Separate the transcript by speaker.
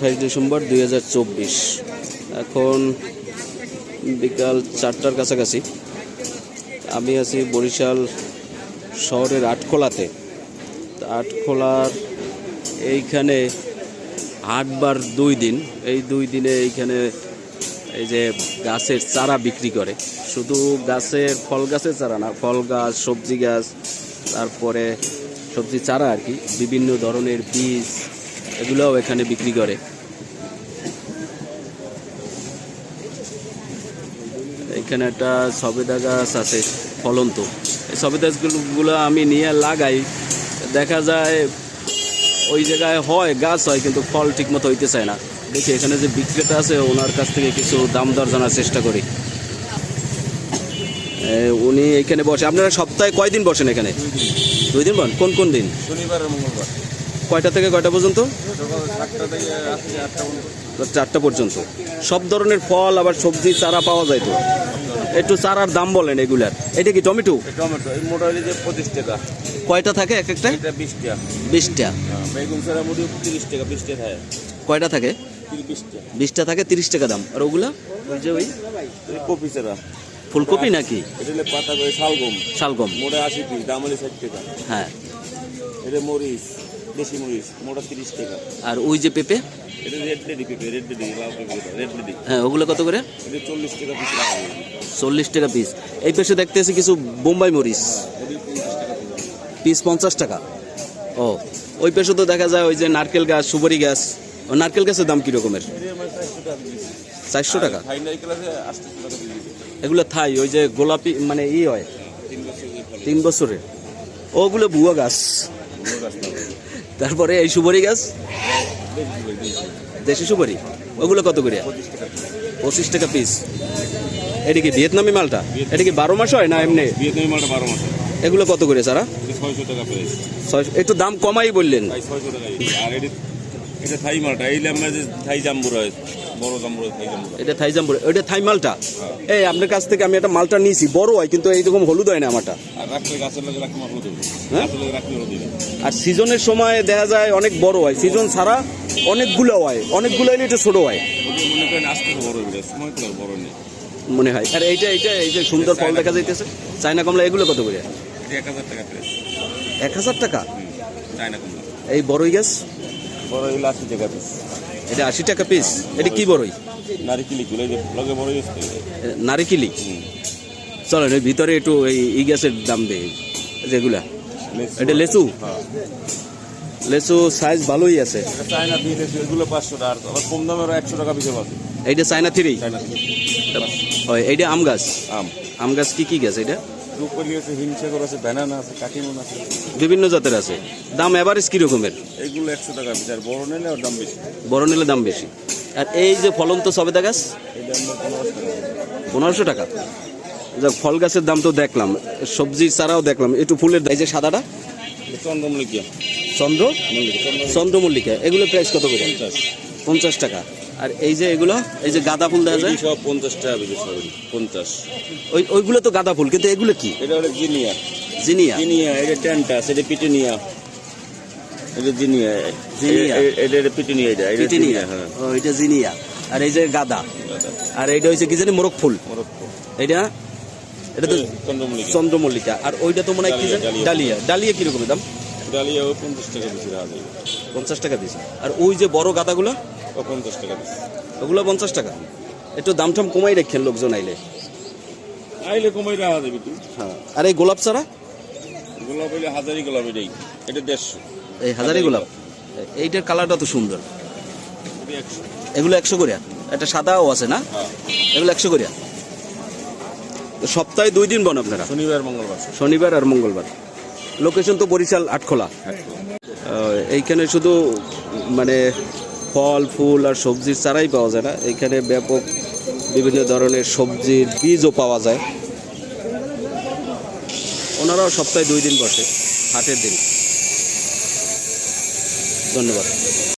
Speaker 1: 28 December 2024। এখন বিকাল 4টার কাছাকাছি। আমি আছি বরিশাল শহরের আটখোলাতে। আটখোলার এইখানে হাটবার 2 দিন। এই 2 দিনে এইখানে এই যে গাছের চারা বিক্রি করে, শুধু গাছের ফল গাছের চারা না, ফল গাছ, সবজি গাছ, তারপরে সবজি চারা আর কি, বিভিন্ন ধরনের বীজ, এগুলোও এখানে বিক্রি করে। এখানে একটা সবেদা গাছ আছে ফলন্ত। এই সবেদা গাছগুলো আমি নিয়ে লাগাই, দেখা যায় ওই জায়গায় হয়, গাছ হয়, কিন্তু ফল ঠিকমতো হইতে চায় না। দেখি এখানে যে বিক্রেতা আছে ওনার কাছ থেকে কিছু দাম দর জানার চেষ্টা করি। উনি এখানে বসে। আপনারা সপ্তাহে কয়দিন বসেন এখানে? 2 দিন বন। কোন কোন দিন?
Speaker 2: শনিবার আর মঙ্গলবার।
Speaker 1: কয়টা থেকে কয়টা পর্যন্ত?
Speaker 2: সকাল 7টা থেকে রাত্রি 8টা পর্যন্ত।
Speaker 1: 4টা পর্যন্ত। সব ধরনের ফল আবার সবজি চারা পাওয়া যায় তো? একটু চারার দাম বলেন এগুলার। এটা কি টমেটো?
Speaker 2: টমেটো এই মোটা হলে যে 25 টাকা।
Speaker 1: কয়টা থাকে এক একটা?
Speaker 2: এটা 20 টাকা।
Speaker 1: 20টা।
Speaker 2: বেগুন সারা মুড়ি 30 টাকা, 20 টাকা থাকে।
Speaker 1: কয়টা থাকে?
Speaker 2: 20 টাকা।
Speaker 1: 20টা থাকে, 30 টাকা দাম। আর ওগুলা ওই যে ওই
Speaker 2: কপি সারা
Speaker 1: ফুলকপি নাকি?
Speaker 2: এটা হলে পাতা করে শালগম।
Speaker 1: শালগম।
Speaker 2: মোটা 80 পিস, দাম হলে 60 টাকা।
Speaker 1: হ্যাঁ।
Speaker 2: এটা মরিচ, দেশি মরিচ, মোটা 30 টাকা।
Speaker 1: আর ওই যে পেঁপে?
Speaker 2: এটা রেড লেডি পেঁপে, রেড লেডি, লাল পেঁপে, রেড লেডি।
Speaker 1: হ্যাঁ, ওগুলো কত করে?
Speaker 2: এটা 40 টাকা পিস লাগাবে।
Speaker 1: 40 টাকা পিস। এই পাশে দেখতেছি কিছু বোম্বাই মরিচ,
Speaker 2: এটা 50 টাকা
Speaker 1: পিস 50 টাকা। ও, ওই পাশে তো দেখা যায় ওই যে নারকেল গাছ, সুপারি গাছ। ও, নারকেল গাছের দাম কি রকমের?
Speaker 2: এটা আমার 400 টাকা পিস।
Speaker 1: 400 টাকা।
Speaker 2: হাই নারকেল আছে 80 টাকা পিস।
Speaker 1: এগুলো থাই, ওই যে গোলাপি মানে ই হয়
Speaker 2: 3 বছরের ফল।
Speaker 1: 3 বছরের। ওগুলো বুয়া গাছ।
Speaker 2: বড় গাছ না।
Speaker 1: তারপরে এই সুপারি গাছ, দেশি সুপারি, ওগুলো কত করে?
Speaker 2: 25 টাকা পিস।
Speaker 1: 25 টাকা পিস। এটা কি ভিয়েতনামি মালটা? এটা কি 12 মাস হয় না এমনি?
Speaker 2: ভিয়েতনামি মালটা 12 মাস।
Speaker 1: এগুলো কত করে সারা?
Speaker 2: এটা 600 টাকা প্রাইস।
Speaker 1: 600। একটু দাম কমাই বললেন।
Speaker 2: তাই 600 টাকা। আর এটা থাই মালটা, এই আমরা যে থাই জাম্বুরা, বড় জাম্বুরা, থাই জাম্বুরা।
Speaker 1: এটা থাই জাম্বুরা, ওইটা থাই মালটা। এই আপনার কাছ থেকে আমি একটা মালটা নিয়েছি, বড় হয় কিন্তু এইরকম হলুদ হয় না আমারটা।
Speaker 2: আর রাখলে গাছের লাগে রাখলে মাল দেবে।
Speaker 1: হ্যাঁ?
Speaker 2: গাছের লাগে রাখলে দেবে।
Speaker 1: আর সিজনের সময় দেখা যায় অনেক বড় হয়, সিজন ছাড়া অনেকগুলো হয়, অনেকগুলো হলে এটা ছোট হয়
Speaker 2: ওটা মনে করেন আস্তে বড় হবে, সময় তো আর বড় নেই।
Speaker 1: মনে হয়। আর এইটা এই যে সুন্দর ফল দেখা যাইতেছে চায়না কমলা, এগুলো কত করে?
Speaker 2: এটা 1000 টাকা প্রাইস।
Speaker 1: 1000 টাকা।
Speaker 2: চায়না কমলা
Speaker 1: এই বড়ই গাছ
Speaker 2: বড় হইলে 80 টাকা পিস।
Speaker 1: এটা 80 টাকা পিস। এটা কি বড়ই?
Speaker 2: নারিকেলি গুলো, এই যে লগে বড় ইউজ করে।
Speaker 1: নারিকেলি। চলেন ওই ভিতরে একটু এই গাছের দাম দেয় যেগুলা। এটা লেচু।
Speaker 2: হ্যাঁ,
Speaker 1: লেচু সাইজ ভালোই আছে।
Speaker 2: এটা চায়না দিয়ে লেচু, এগুলো 500 টাকা। আর আবার কম দামের 100 টাকা পিসে পাবে।
Speaker 1: এইটা চায়না থ্রি।
Speaker 2: চায়না
Speaker 1: ওই এইটা আম গাছ।
Speaker 2: আম
Speaker 1: আম গাছ কি গাছ এটা?
Speaker 2: রূপলি আছে, হিমসাগর আছে, ব্যানানা আছে, কাটিমন আছে,
Speaker 1: বিভিন্ন জাতের আছে। দাম এভারেজ কি রকমের?
Speaker 2: এইগুলো 100 টাকা পিস। আর বড় নিলে ওর দাম বেশি।
Speaker 1: বড় নিলে দাম বেশি। আর এই যে ফলন্ত সবেদা গাছ,
Speaker 2: এটা আমরা 15 টাকা।
Speaker 1: 1500 টাকা। যাক, ফল গাছের দাম তো দেখলাম, সবজির চারাও দেখলাম। একটু ফুলের, এই যে সাদাটা
Speaker 2: চন্দ্রমল্লিকা,
Speaker 1: চন্দ্রমল্লিকা, এগুলো প্রাইস কত করে? 50 টাকা। আর এই যে এগুলো, এই যে গাঁদা ফুল দেখা যায়,
Speaker 2: সব 50 টাকা পিস। 50।
Speaker 1: ওইগুলো তো গাঁদা ফুল, কিন্তু এগুলো কি?
Speaker 2: এটা হলো জিনিয়া।
Speaker 1: জিনিয়া।
Speaker 2: জিনিয়া, এটা ট্যান্টাস, এটা পিটুনিয়া। এটা জিনিয়া,
Speaker 1: জিনিয়া।
Speaker 2: এটা পিটুনিয়া, এটা
Speaker 1: পিটুনিয়া।
Speaker 2: হ্যাঁ।
Speaker 1: ও, এটা জিনিয়া। আর এই যে গাঁদা। আর এইটা হচ্ছে কি জানি, মোরগ ফুল।
Speaker 2: মরক্কো।
Speaker 1: এটা তো
Speaker 2: চন্দ্রমল্লিকা।
Speaker 1: চন্দ্রমল্লিকা। আর ওইটা তো মনে হয় কি জানি,
Speaker 2: ডালিয়া।
Speaker 1: ডালিয়া। ডালিয়া কিরকম দাম?
Speaker 2: ডালিয়া 50 টাকা পিস রাখা যায়।
Speaker 1: 50 টাকা পিস। আর ওই যে বড় গাঁদাগুলো,
Speaker 2: 50 টাকা পিস।
Speaker 1: ওগুলো 50 টাকা। একটু দাম টাম কমাই রাখেন লোকজন আইলে।
Speaker 2: আইলে কমাই রাখা যাবে তুই।
Speaker 1: হ্যাঁ। আর এই গোলাপ চারা?
Speaker 2: গোলাপ হইলে হাজারি গোলাপ, এটাই। এটা 150।
Speaker 1: এই হাজারি গোলাপ, এইটার কালারটা তো সুন্দর।
Speaker 2: এটা 100।
Speaker 1: এগুলো 100 করে। একটা সাদাও আছে না?
Speaker 2: হ্যাঁ।
Speaker 1: এগুলো 100 করে। সপ্তাহে 2 দিন বন আপনারা?
Speaker 2: শনিবার মঙ্গলবার।
Speaker 1: শনিবার আর মঙ্গলবার। লোকেশন তো বরিশাল আটখোলা। এইখানে শুধু মানে ফল ফুল আর সবজির চারাই পাওয়া যায় না, এইখানে ব্যাপক বিভিন্ন ধরনের সবজির বীজও পাওয়া যায়। ওনারাও সপ্তাহে 2 দিন বসে, হাটের দিন। ধন্যবাদ।